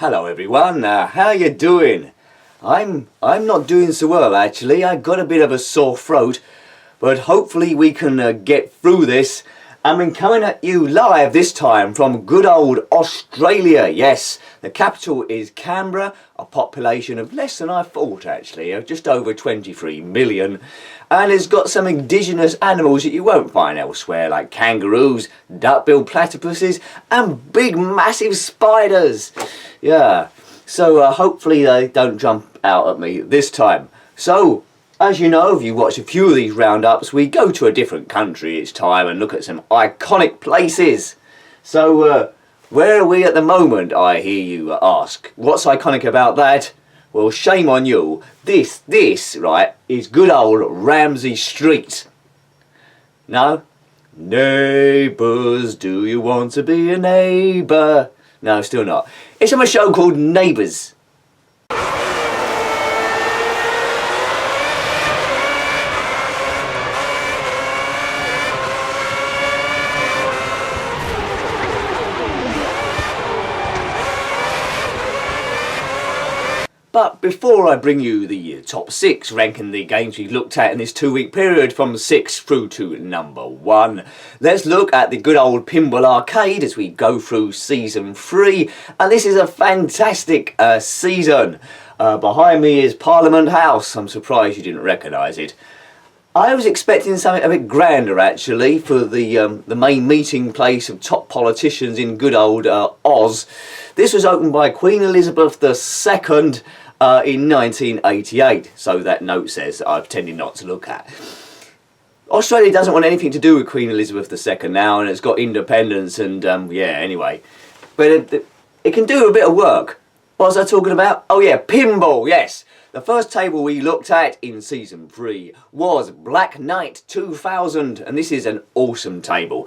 Hello everyone, how you doing? I'm not doing so well actually. I got a bit of a sore throat, but hopefully we can get through this. I'm coming at you live this time from good old Australia. Yes, the capital is Canberra, a population of less than I thought actually, just over 23 million. And it's got some indigenous animals that you won't find elsewhere, like kangaroos, duck-billed platypuses, and big massive spiders. Yeah, so hopefully they don't jump out at me this time. So, as you know, if you watch a few of these roundups, we go to a different country each time and look at some iconic places. So, where are we at the moment, I hear you ask? What's iconic about that? Well, shame on you. This, right, is good old Ramsay Street. No? Neighbours, do you want to be a neighbour? No, still not. It's from a show called Neighbours. But before I bring you the top 6, ranking the games we've looked at in this 2-week period from 6 through to number 1, let's look at the good old Pinball Arcade as we go through Season 3. And this is a fantastic season. Behind me is Parliament House. I'm surprised you didn't recognise it. I was expecting something a bit grander actually for the main meeting place of top politicians in good old Oz. This was opened by Queen Elizabeth II in 1988, so that note says I've tended not to look at. Australia doesn't want anything to do with Queen Elizabeth II now, and it's got independence and yeah, anyway. But it can do a bit of work. What was I talking about? Oh yeah, pinball, yes. The first table we looked at in Season 3 was Black Knight 2000, and this is an awesome table.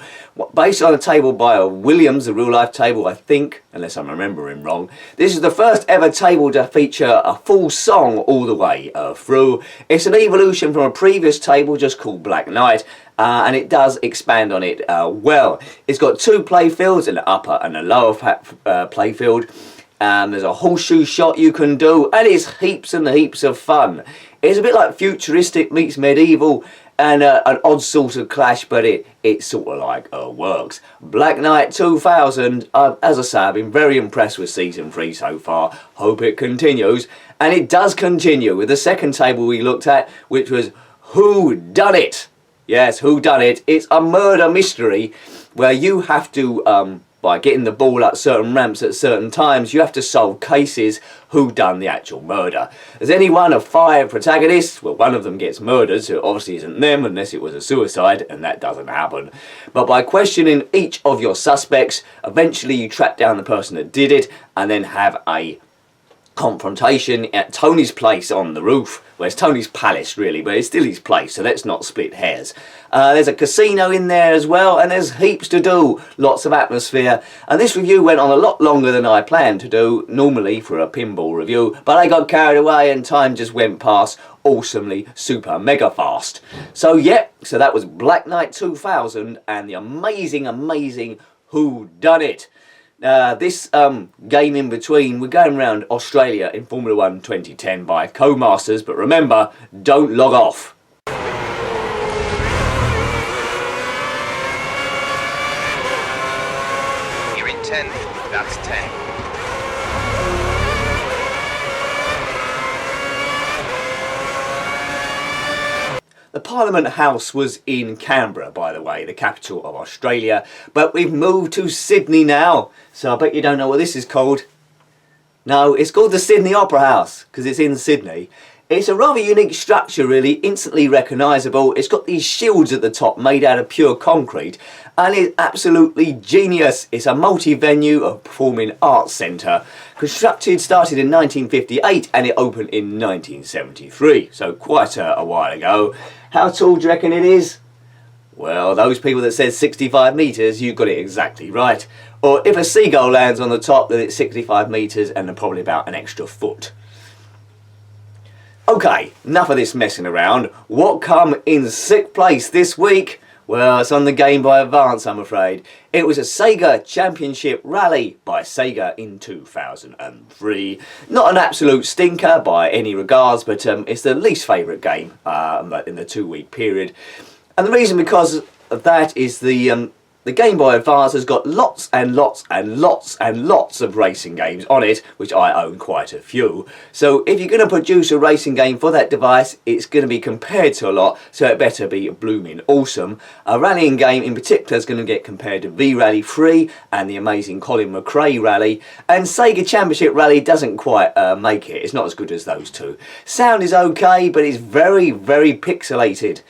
Based on a table by Williams, a real-life table, I think, unless I'm remembering wrong. This is the first ever table to feature a full song all the way through. It's an evolution from a previous table just called Black Knight, and it does expand on it well. It's got 2 playfields, an upper and a lower playfield. There's a horseshoe shot you can do, and it's heaps and heaps of fun. It's a bit like futuristic meets medieval, and an odd sort of clash, but it sort of like works. Black Knight 2000, as I say, I've been very impressed with Season 3 so far. Hope it continues, and it does continue with the second table we looked at, which was Who Done It? Yes, Who Done It? It's a murder mystery where you have to by getting the ball up certain ramps at certain times, you have to solve cases who done the actual murder. There's any one of 5 protagonists, well, one of them gets murdered, so it obviously isn't them unless it was a suicide, and that doesn't happen. But by questioning each of your suspects, eventually you track down the person that did it, and then have a confrontation at Tony's place on the roof. Well, it's Tony's palace really, but it's still his place, so let's not split hairs. There's a casino in there as well, and there's heaps to do, lots of atmosphere. And this review went on a lot longer than I planned to do normally for a pinball review, but I got carried away and time just went past awesomely super mega fast. So yeah, so that was Black Knight 2000 and the amazing Who Done It. This game in between, we're going around Australia in Formula 1 2010 by Co-Masters, but remember, don't log off. You're in 10, that's 10. The Parliament House was in Canberra, by the way, the capital of Australia, but we've moved to Sydney now, so I bet you don't know what this is called. No, it's called the Sydney Opera House, because it's in Sydney. It's a rather unique structure really, instantly recognisable. It's got these shields at the top made out of pure concrete, and it's absolutely genius. It's a multi-venue, a performing arts centre. Started in 1958 and it opened in 1973, so quite a while ago. How tall do you reckon it is? Well, those people that said 65 metres, you got it exactly right. Or if a seagull lands on the top, then it's 65 metres and then probably about an extra foot. Okay, enough of this messing around. What come in 6th place this week? Well, it's on the Game Boy Advance, I'm afraid. It was a SEGA Championship Rally by SEGA in 2003. Not an absolute stinker by any regards, but it's the least favourite game in the 2-week period. And the reason because of that is the Game Boy Advance has got lots and lots and lots and lots of racing games on it, which I own quite a few. So if you're going to produce a racing game for that device, it's going to be compared to a lot, so it better be blooming awesome. A rallying game in particular is going to get compared to V-Rally 3 and the amazing Colin McRae Rally, and Sega Championship Rally doesn't quite make it. It's not as good as those two. Sound is okay, but it's very, very pixelated.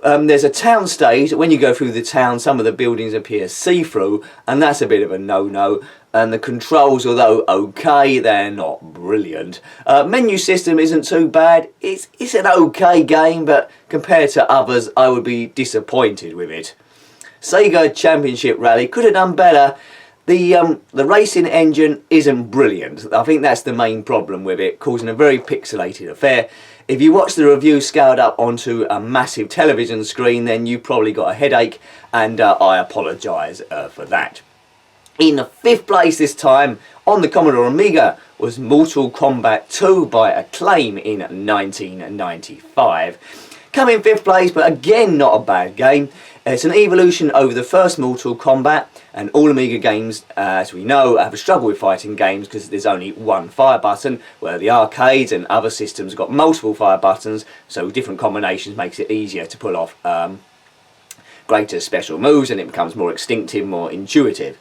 There's a town stage. When you go through the town, some of the buildings appear see-through, and that's a bit of a no-no. And the controls, although okay, they're not brilliant. Menu system isn't too bad. It's an okay game, but compared to others, I would be disappointed with it. Sega Championship Rally could have done better. The racing engine isn't brilliant. I think that's the main problem with it, causing a very pixelated affair. If you watch the review scaled up onto a massive television screen, then you probably got a headache, and I apologise for that. In 5th place this time, on the Commodore Amiga, was Mortal Kombat 2 by Acclaim in 1995. Come in 5th place, but again not a bad game. It's an evolution over the first Mortal Kombat, and all Amiga games, as we know, have a struggle with fighting games because there's only one fire button, where the arcades and other systems got multiple fire buttons, so different combinations makes it easier to pull off greater special moves, and it becomes more instinctive, more intuitive.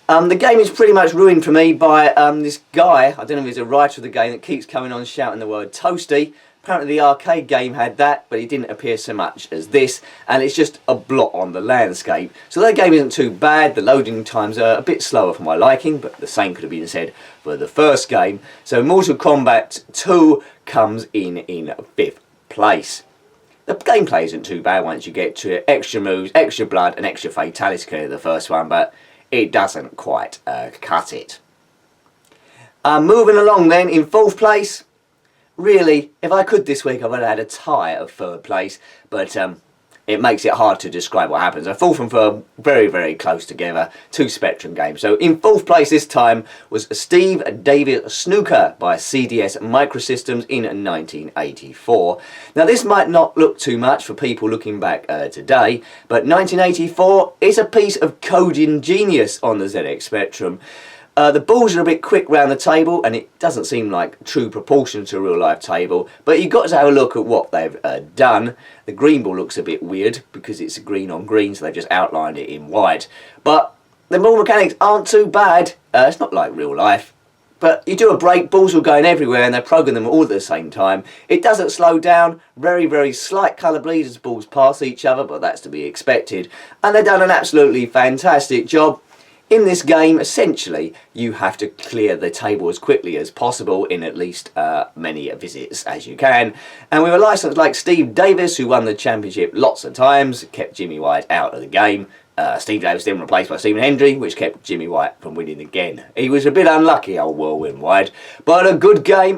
The game is pretty much ruined for me by this guy, I don't know if he's a writer of the game, that keeps coming on shouting the word toasty. Apparently the arcade game had that, but it didn't appear so much as this, and it's just a blot on the landscape. So that game isn't too bad. The loading times are a bit slower for my liking, but the same could have been said for the first game. So Mortal Kombat 2 comes in 5th place. The gameplay isn't too bad once you get to it. Extra moves, extra blood, and extra fatality compared to the first one, but it doesn't quite cut it. Moving along then, in 4th place. Really, if I could this week, I would have had a tie of 3rd place, but it makes it hard to describe what happens. So 4th and 3rd, very, very close together, 2 Spectrum games. So in 4th place this time was Steve Davis Snooker by CDS Microsystems in 1984. Now this might not look too much for people looking back today, but 1984 is a piece of coding genius on the ZX Spectrum. The balls are a bit quick round the table, and it doesn't seem like true proportion to a real life table, but you've got to have a look at what they've done. The green ball looks a bit weird because it's green on green, so they've just outlined it in white. But the ball mechanics aren't too bad. It's not like real life. But you do a break, balls are going everywhere, and they program them all at the same time. It doesn't slow down. Very, very slight colour bleed as balls pass each other, but that's to be expected. And they've done an absolutely fantastic job. In this game, essentially, you have to clear the table as quickly as possible in at least many visits as you can. And with a licence like Steve Davis, who won the championship lots of times, kept Jimmy White out of the game. Steve Davis then replaced by Stephen Hendry, which kept Jimmy White from winning again. He was a bit unlucky, old Whirlwind White, but a good game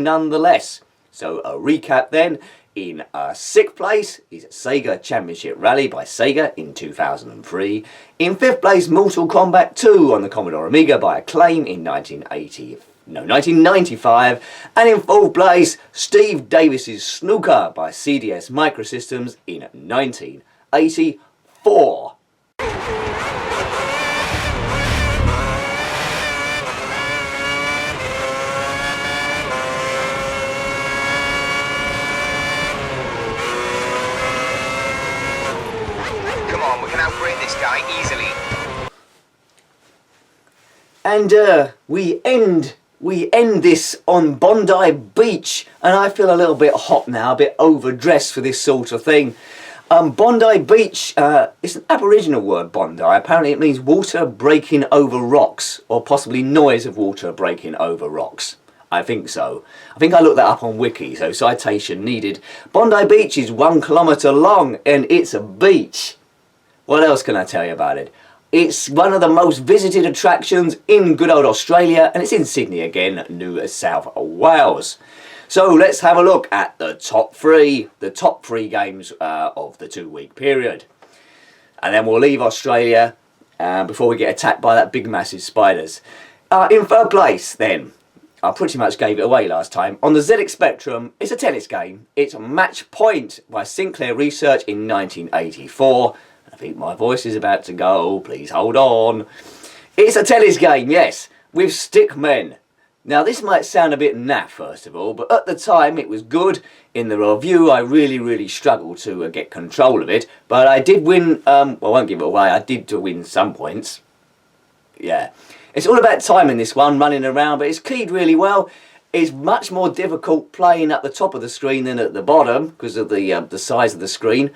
nonetheless. So a recap then. In 6th place is Sega Championship Rally by Sega in 2003. In 5th place, Mortal Kombat 2 on the Commodore Amiga by Acclaim in 1995. And in 4th place, Steve Davis's Snooker by CDS Microsystems in 1984. We can outbreak this guy easily. And we end this on Bondi Beach, and I feel a little bit hot now, a bit overdressed for this sort of thing. Bondi Beach, it's an Aboriginal word, Bondi. Apparently it means water breaking over rocks, or possibly noise of water breaking over rocks. I think so. I think I looked that up on Wiki, so citation needed. Bondi Beach is 1 kilometre long, and it's a beach. What else can I tell you about it? It's one of the most visited attractions in good old Australia, and it's in Sydney again, New South Wales. So let's have a look at the top three games of the 2-week period. And then we'll leave Australia before we get attacked by that big massive spiders. In third place then, I pretty much gave it away last time. On the ZX Spectrum, it's a tennis game. It's Match Point by Sinclair Research in 1984. I think my voice is about to go, please hold on. It's a tennis game, yes, with stick men. Now this might sound a bit naff first of all, but at the time it was good. In the review I really struggled to get control of it, but I did win, well, I won't give it away, I did win some points. Yeah. It's all about timing this one, running around, but it's keyed really well. It's much more difficult playing at the top of the screen than at the bottom because of the size of the screen.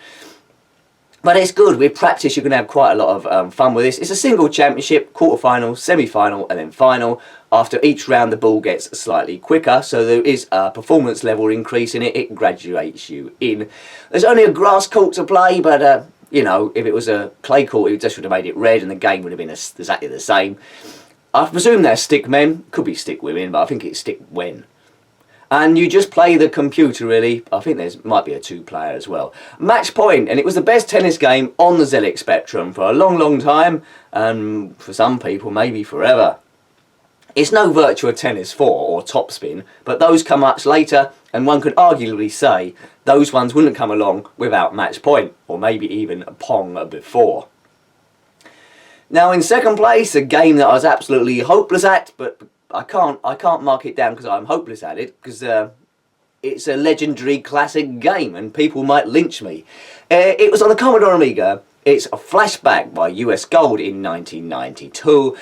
But it's good. With practice you can have quite a lot of fun with this. It's a single championship, quarter-final, semi-final and then final. After each round the ball gets slightly quicker, so there is a performance level increase in it. It graduates you in. There's only a grass court to play, but you know, if it was a clay court it just would have made it red and the game would have been exactly the same. I presume they're stick men, could be stick women, but I think it's stick when. And you just play the computer really. I think there might be a 2-player as well. Match Point, and it was the best tennis game on the ZX Spectrum for a long time, and for some people maybe forever. It's no Virtua Tennis 4 or Topspin, but those come much later, and one could arguably say those ones wouldn't come along without Match Point, or maybe even Pong before. Now in second place, a game that I was absolutely hopeless at, but I can't mark it down because I'm hopeless at it, because it's a legendary classic game and people might lynch me. It was on the Commodore Amiga. It's a Flashback by US Gold in 1992.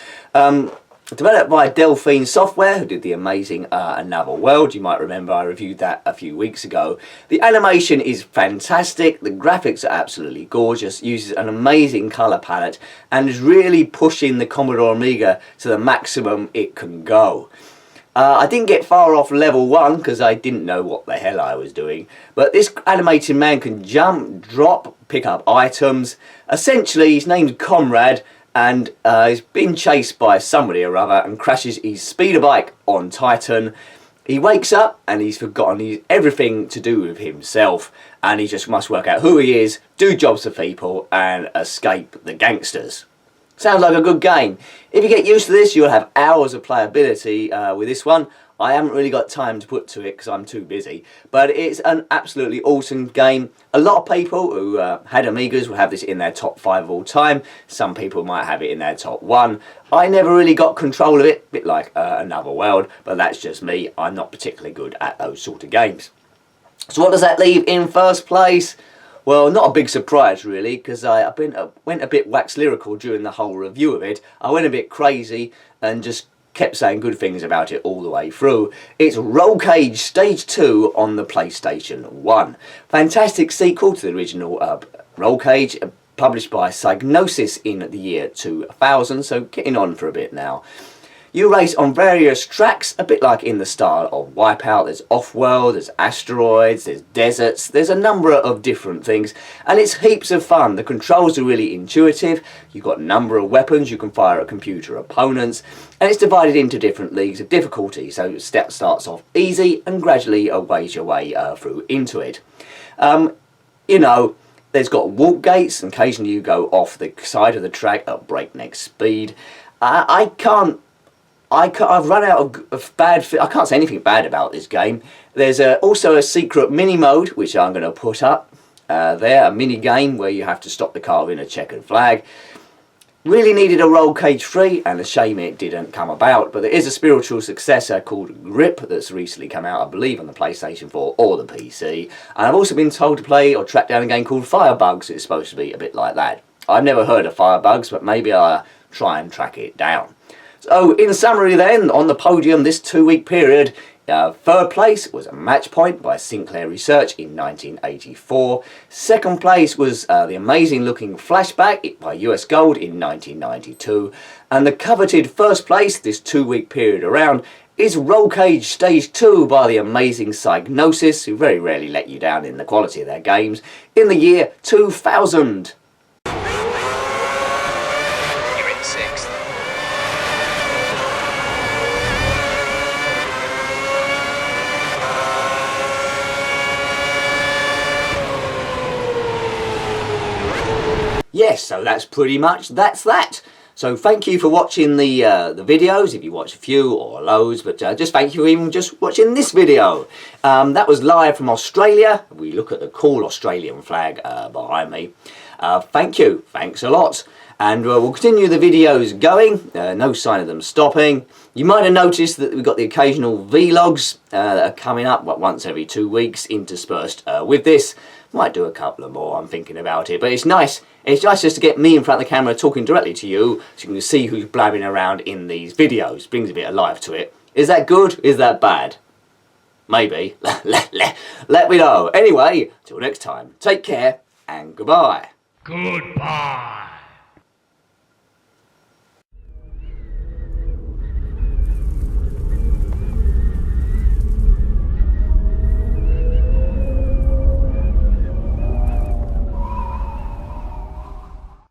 Developed by Delphine Software, who did the amazing Another World. You might remember I reviewed that a few weeks ago. The animation is fantastic, the graphics are absolutely gorgeous, uses an amazing colour palette, and is really pushing the Commodore Amiga to the maximum it can go. I didn't get far off level 1 because I didn't know what the hell I was doing, but this animated man can jump, drop, pick up items. Essentially, his name's Conrad, and he's been chased by somebody or other and crashes his speeder bike on Titan. He wakes up and he's forgotten everything to do with himself, and he just must work out who he is, do jobs for people and escape the gangsters. Sounds like a good game. If you get used to this, you'll have hours of playability with this one. I haven't really got time to put to it because I'm too busy, but it's an absolutely awesome game. A lot of people who had Amigas will have this in their top 5 of all time. Some people might have it in their top 1. I never really got control of it, a bit like Another World, but that's just me. I'm not particularly good at those sort of games. So what does that leave in first place? Well, not a big surprise really, because I went a bit wax lyrical during the whole review of it. I went a bit crazy and just kept saying good things about it all the way through. It's ROLLCAGE Stage 2 on the PlayStation 1. Fantastic sequel to the original ROLLCAGE, published by Psygnosis in the year 2000, so getting on for a bit now. You race on various tracks, a bit like in the style of Wipeout. There's off-world, there's asteroids, there's deserts, there's a number of different things, and it's heaps of fun. The controls are really intuitive. You've got a number of weapons you can fire at computer opponents, and it's divided into different leagues of difficulty, so step starts off easy and gradually ways your way through into it. You know, there's got walk gates, and occasionally you go off the side of the track at breakneck speed. I've run out of I can't say anything bad about this game. There's also a secret mini mode, which I'm going to put up there, a mini game where you have to stop the car in a checkered flag. Really needed a ROLLCAGE 3, and a shame it didn't come about, but there is a spiritual successor called Grip that's recently come out, I believe, on the PlayStation 4 or the PC. And I've also been told to play or track down a game called Firebugs. It's supposed to be a bit like that. I've never heard of Firebugs, but maybe I'll try and track it down. So, in summary then, on the podium this 2-week period, third place was a Match Point by Sinclair Research in 1984. Second place was the amazing looking Flashback by US Gold in 1992. And the coveted first place this 2-week period around is ROLLCAGE Stage 2 by the amazing Psygnosis, who very rarely let you down in the quality of their games, in the year 2000. Yes, so that's pretty much that. So thank you for watching the videos, if you watch a few or loads, but just thank you for even just watching this video. That was live from Australia. We look at the cool Australian flag behind me. Thank you, thanks a lot. And we'll continue the videos going, no sign of them stopping. You might have noticed that we've got the occasional vlogs that are coming up once every 2 weeks interspersed with this. Might do a couple of more, I'm thinking about it, but it's nice. It's nice just to get me in front of the camera talking directly to you so you can see who's blabbing around in these videos. Brings a bit of life to it. Is that good? Is that bad? Maybe. Let me know. Anyway, till next time, take care and goodbye. Goodbye.